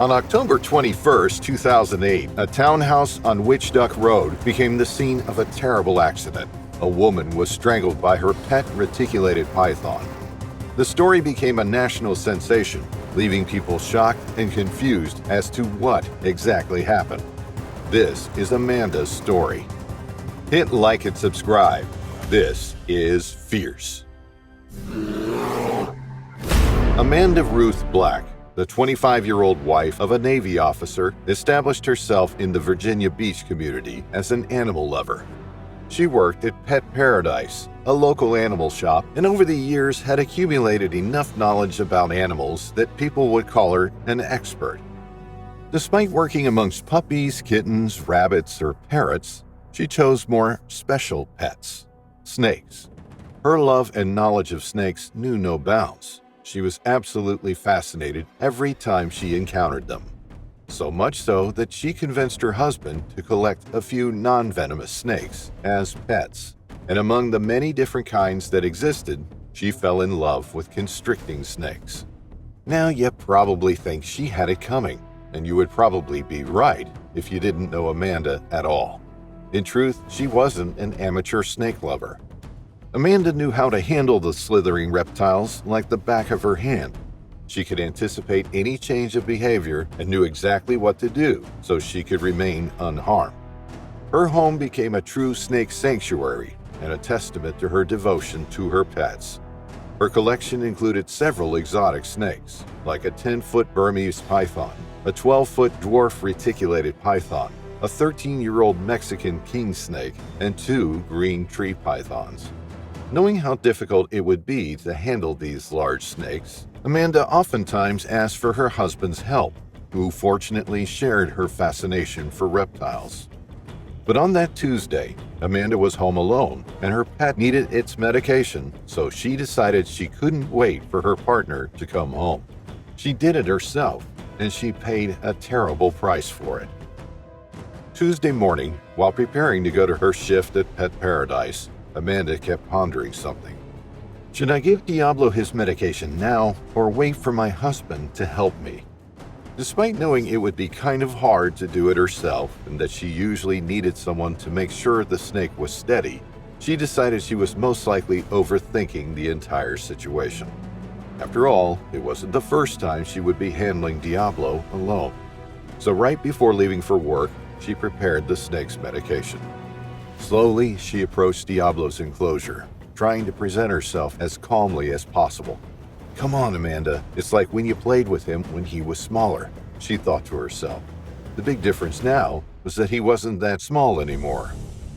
On October 21, 2008, a townhouse on Witch Duck Road became the scene of a terrible accident. A woman was strangled by her pet reticulated python. The story became a national sensation, leaving people shocked and confused as to what exactly happened. This is Amanda's story. Hit like and subscribe. This is Fierce. Amanda Ruth Black, the 25-year-old wife of a Navy officer, established herself in the Virginia Beach community as an animal lover. She worked at Pet Paradise, a local animal shop, and over the years had accumulated enough knowledge about animals that people would call her an expert. Despite working amongst puppies, kittens, rabbits, or parrots, she chose more special pets, snakes. Her love and knowledge of snakes knew no bounds. She was absolutely fascinated every time she encountered them. So much so that she convinced her husband to collect a few non-venomous snakes as pets. And among the many different kinds that existed, she fell in love with constricting snakes. Now you probably think she had it coming, and you would probably be right if you didn't know Amanda at all. In truth, she wasn't an amateur snake lover. Amanda knew how to handle the slithering reptiles like the back of her hand. She could anticipate any change of behavior and knew exactly what to do so she could remain unharmed. Her home became a true snake sanctuary and a testament to her devotion to her pets. Her collection included several exotic snakes, like a 10-foot Burmese python, a 12-foot dwarf reticulated python, a 13-year-old Mexican king snake, and 2 green tree pythons. Knowing how difficult it would be to handle these large snakes, Amanda oftentimes asked for her husband's help, who fortunately shared her fascination for reptiles. But on that Tuesday, Amanda was home alone, and her pet needed its medication, so she decided she couldn't wait for her partner to come home. She did it herself, and she paid a terrible price for it. Tuesday morning, while preparing to go to her shift at Pet Paradise, Amanda kept pondering something. Should I give Diablo his medication now or wait for my husband to help me? Despite knowing it would be kind of hard to do it herself and that she usually needed someone to make sure the snake was steady, she decided she was most likely overthinking the entire situation. After all, it wasn't the first time she would be handling Diablo alone. So right before leaving for work, she prepared the snake's medication. Slowly, she approached Diablo's enclosure, trying to present herself as calmly as possible. "Come on, Amanda, it's like when you played with him when he was smaller," she thought to herself. The big difference now was that he wasn't that small anymore.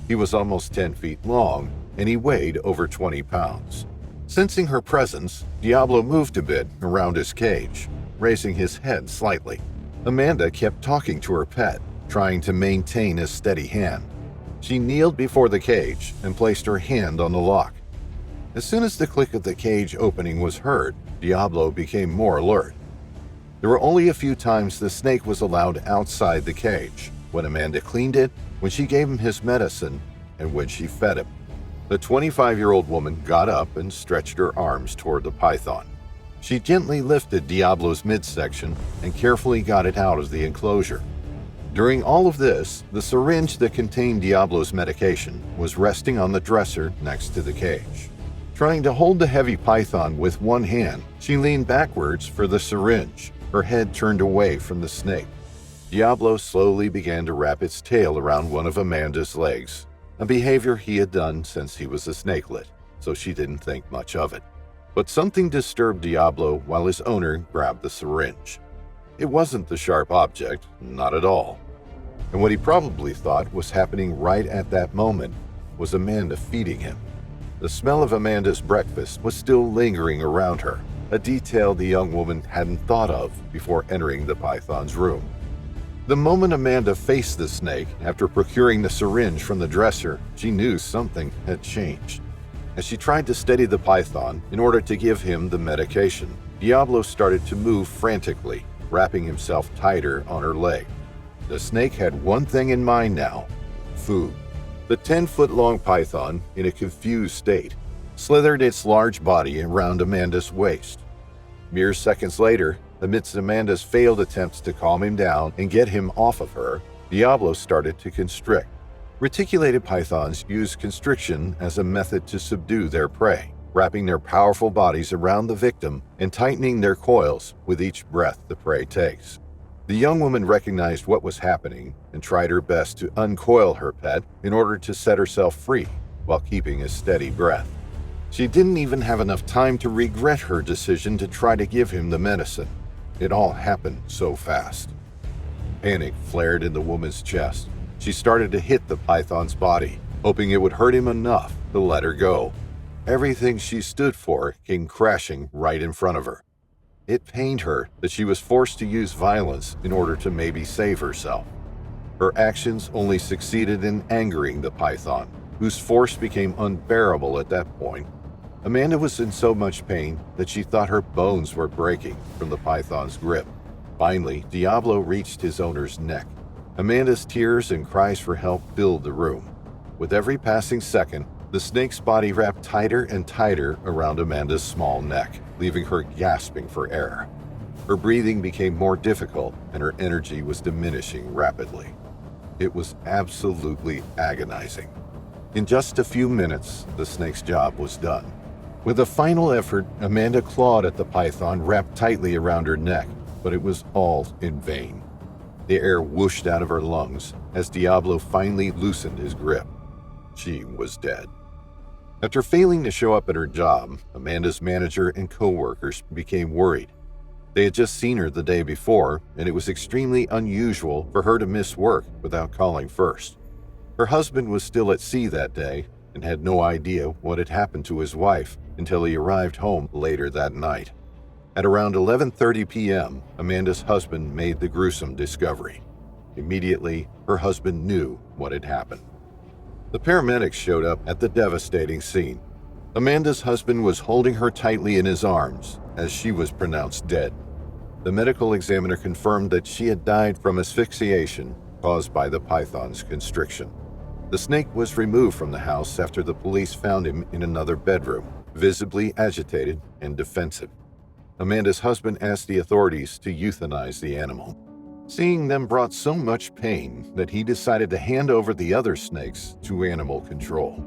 He was almost 10 feet long, and he weighed over 20 pounds. Sensing her presence, Diablo moved a bit around his cage, raising his head slightly. Amanda kept talking to her pet, trying to maintain a steady hand. She kneeled before the cage and placed her hand on the lock. As soon as the click of the cage opening was heard, Diablo became more alert. There were only a few times the snake was allowed outside the cage, when Amanda cleaned it, when she gave him his medicine, and when she fed him. The 25-year-old woman got up and stretched her arms toward the python. She gently lifted Diablo's midsection and carefully got it out of the enclosure. During all of this, the syringe that contained Diablo's medication was resting on the dresser next to the cage. Trying to hold the heavy python with one hand, she leaned backwards for the syringe, her head turned away from the snake. Diablo slowly began to wrap its tail around one of Amanda's legs, a behavior he had done since he was a snakelet, so she didn't think much of it. But something disturbed Diablo while his owner grabbed the syringe. It wasn't the sharp object, not at all. And what he probably thought was happening right at that moment was Amanda feeding him. The smell of Amanda's breakfast was still lingering around her, a detail the young woman hadn't thought of before entering the python's room. The moment Amanda faced the snake after procuring the syringe from the dresser, she knew something had changed. As she tried to steady the python in order to give him the medication, Diablo started to move frantically, wrapping himself tighter on her leg. The snake had one thing in mind now: food. The 10-foot-long python, in a confused state, slithered its large body around Amanda's waist. Mere seconds later, Amidst Amanda's failed attempts to calm him down and get him off of her, Diablo started to constrict. Reticulated pythons use constriction as a method to subdue their prey, wrapping their powerful bodies around the victim and tightening their coils with each breath the prey takes. The young woman recognized what was happening and tried her best to uncoil her pet in order to set herself free while keeping a steady breath. She didn't even have enough time to regret her decision to try to give him the medicine. It all happened so fast. Panic flared in the woman's chest. She started to hit the python's body, hoping it would hurt him enough to let her go. Everything she stood for came crashing right in front of her. It pained her that she was forced to use violence in order to maybe save herself. Her actions only succeeded in angering the python, whose force became unbearable at that point. Amanda was in so much pain that she thought her bones were breaking from the python's grip. Finally, Diablo reached his owner's neck. Amanda's tears and cries for help filled the room. With every passing second, the snake's body wrapped tighter and tighter around Amanda's small neck, leaving her gasping for air. Her breathing became more difficult and her energy was diminishing rapidly. It was absolutely agonizing. In just a few minutes, the snake's job was done. With a final effort, Amanda clawed at the python wrapped tightly around her neck, but it was all in vain. The air whooshed out of her lungs as Diablo finally loosened his grip. She was dead. After failing to show up at her job, Amanda's manager and co-workers became worried. They had just seen her the day before, and it was extremely unusual for her to miss work without calling first. Her husband was still at sea that day and had no idea what had happened to his wife until he arrived home later that night. At around 11:30 p.m., Amanda's husband made the gruesome discovery. Immediately, her husband knew what had happened. The paramedics showed up at the devastating scene. Amanda's husband was holding her tightly in his arms as she was pronounced dead. The medical examiner confirmed that she had died from asphyxiation caused by the python's constriction. The snake was removed from the house after the police found him in another bedroom, visibly agitated and defensive. Amanda's husband asked the authorities to euthanize the animal. Seeing them brought so much pain that he decided to hand over the other snakes to animal control.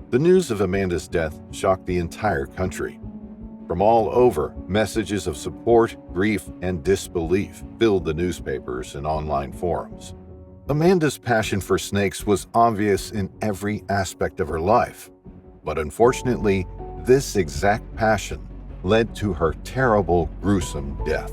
The news of Amanda's death shocked the entire country. From all over, messages of support, grief, and disbelief filled the newspapers and online forums. Amanda's passion for snakes was obvious in every aspect of her life, but unfortunately, this exact passion led to her terrible, gruesome death.